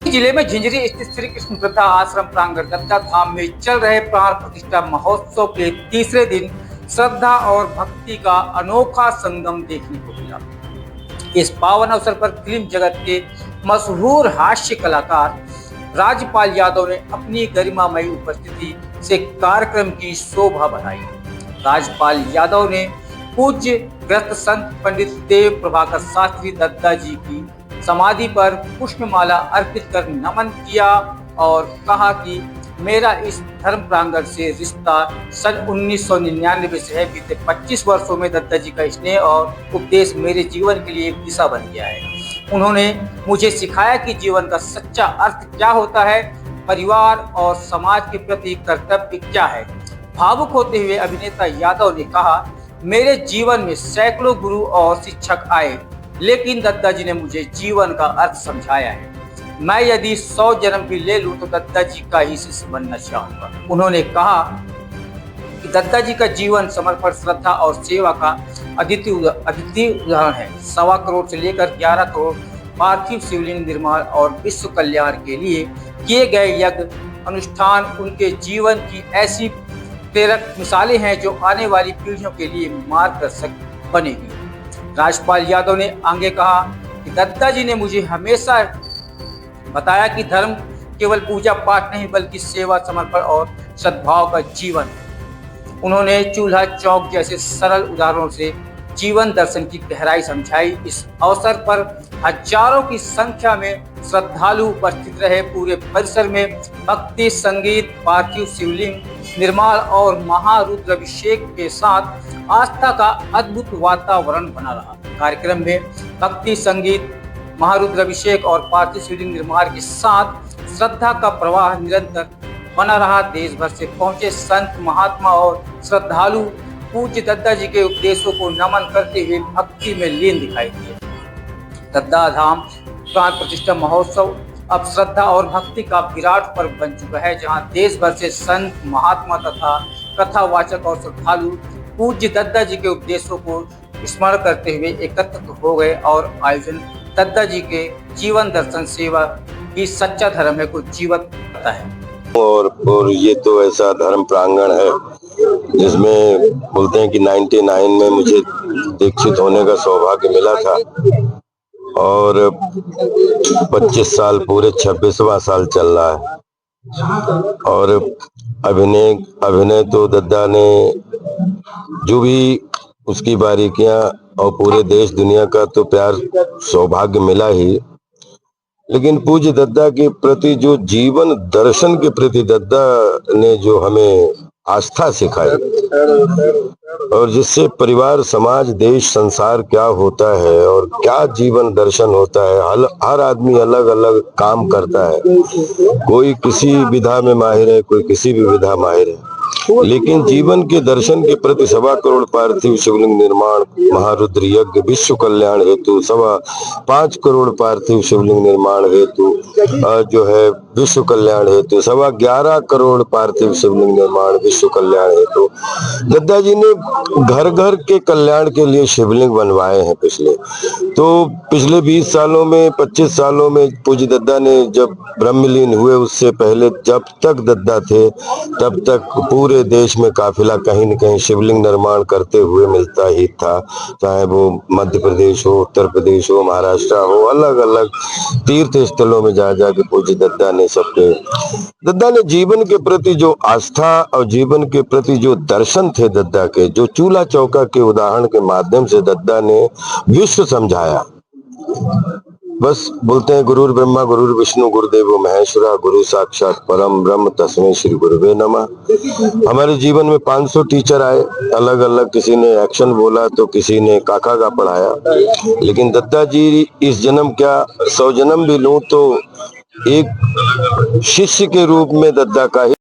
जिले में झिंझरी स्थित श्री कृष्ण वृद्धा आश्रम प्रांगण दत्ता धाम में चल रहे प्राण प्रतिष्ठा महोत्सव के तीसरे दिन श्रद्धा और भक्ति का अनोखा संगम देखने को मिला। इस पावन अवसर पर फिल्म जगत के मशहूर हास्य कलाकार राजपाल यादव ने अपनी गरिमामयी उपस्थिति से कार्यक्रम की शोभा बढ़ाई। राजपाल यादव ने पूज्य ग्रस्त संत पंडित देव प्रभाकर शास्त्री दत्ता जी की समाधि पर पुष्पमाला अर्पित कर नमन किया और कहा कि मेरा इस धर्म प्रांगण से रिश्ता सन 1999 से है। बीते 25 वर्षों में दत्ता जी का स्नेह और उपदेश मेरे जीवन के लिए एक दिशा बन गया है। उन्होंने मुझे सिखाया कि जीवन का सच्चा अर्थ क्या होता है, परिवार और समाज के प्रति कर्तव्य क्या है। भावुक होते हुए अभिनेता यादव ने कहा, मेरे जीवन में सैकड़ों गुरु और शिक्षक आए, लेकिन दत्ता जी ने मुझे जीवन का अर्थ समझाया है। मैं यदि 100 जन्म भी ले लूं तो दत्ता जी का ही शिष्य बनना चाहूंगा। उन्होंने कहा कि दत्ता जी का जीवन समर्पण, श्रद्धा और सेवा का अद्वितीय उदाहरण है। 1.25 करोड़ से लेकर 11 करोड़ पार्थिव शिवलिंग निर्माण और विश्व कल्याण के लिए किए गए यज्ञ अनुष्ठान उनके जीवन की ऐसी प्रेरक मिसालें हैं जो आने वाली पीढ़ियों के लिए मार्गदर्शक बनेगी। राजपाल यादव ने आगे कहा कि दत्ता जी ने मुझे हमेशा बताया कि धर्म केवल पूजा पाठ नहीं बल्कि सेवा, समर्पण और सद्भाव का जीवन है। उन्होंने चूल्हा चौक जैसे सरल उदाहरणों से जीवन दर्शन की गहराई समझाई। इस अवसर पर हजारों की संख्या में श्रद्धालु उपस्थित रहे। पूरे परिसर में भक्ति, संगीत, पार्थिव शिवलिंग निर्माण और महारुद्राभिषेक के साथ आस्था का अद्भुत वातावरण बना रहा। कार्यक्रम में भक्ति, संगीत, महारुद्राभिषेक और पार्थिव शिवलिंग निर्माण के साथ श्रद्धा का प्रवाह निरंतर बना रहा। देश भर से पहुंचे संत, महात्मा और श्रद्धालु पूज्य दत्ता जी के उपदेशों को नमन करते हुए भक्ति में लीन दिखाई दिए। दत्ता धाम प्राण प्रतिष्ठा महोत्सव अब श्रद्धा और भक्ति का विराट पर्व बन चुका है, जहां देश भर से संत, महात्मा तथा कथावाचक और श्रद्धालु पूज्य दत्ता जी के उपदेशों को स्मरण करते हुए एकत्रित हो गए और आयोजन दत्ता जी के जीवन दर्शन सेवा ही सच्चा धर्म है को जीवित करता है। और ये तो ऐसा धर्म प्रांगण है जिसमें बोलते हैं कि 99 में मुझे दीक्षित होने का सौभाग्य मिला था और 25 साल पूरे 26वां साल चल रहा है। और अभिनय तो दत्ता ने जो भी उसकी बारीकियां और पूरे देश दुनिया का तो प्यार सौभाग्य मिला ही, लेकिन पूज्य दत्ता के प्रति जो जीवन दर्शन के प्रति दत्ता ने जो हमें आस्था सिखाई और जिससे परिवार, समाज, देश, संसार क्या होता है और क्या जीवन दर्शन होता है। हर आदमी अलग अलग काम करता है, कोई किसी विधा में माहिर है, कोई किसी भी विधा माहिर है, लेकिन जीवन के दर्शन के प्रति 1.25 करोड़ पार्थिव शिवलिंग निर्माण, महारुद्र यज्ञ, विश्व कल्याण हेतु 5.25 करोड़ पार्थिव शिवलिंग निर्माण हेतु जो है विश्व कल्याण हेतु 11.25 करोड़ पार्थिव शिवलिंग निर्माण विश्व कल्याण हेतु दत्ता जी ने घर घर के कल्याण के लिए शिवलिंग बनवाए हैं। पिछले 20 सालों में, 25 सालों में पूज्य दत्ता ने जब ब्रह्मलीन हुए उससे पहले जब तक दत्ता थे तब तक पूरे देश में काफिला कहीं न कहीं शिवलिंग निर्माण करते हुए मिलता ही था, चाहे वो मध्य प्रदेश हो, उत्तर प्रदेश हो, महाराष्ट्र हो, अलग अलग तीर्थ स्थलों में जा जाके पूज्य दत्ता ने जीवन के प्रति जो आस्था और जीवन के प्रति जो दर्शन थे दत्ता के, जो चूल्हा चौका के उदाहरण के माध्यम से दत्ता ने विश्व समझाया। बस बोलते हैं गुरुर् ब्रह्मा गुरुर् विष्णु गुरुदेवो महेश्वरा, गुरु साक्षात परम ब्रह्म तस्मै श्री गुरुवे नमः। हमारे जीवन में 500 टीचर आए, अलग अलग, किसी ने एक्शन बोला तो किसी ने काका का पढ़ाया, लेकिन दत्ता जी इस जन्म क्या 100 जन्म भी लूं तो एक शिष्य के रूप में दत्ता का ही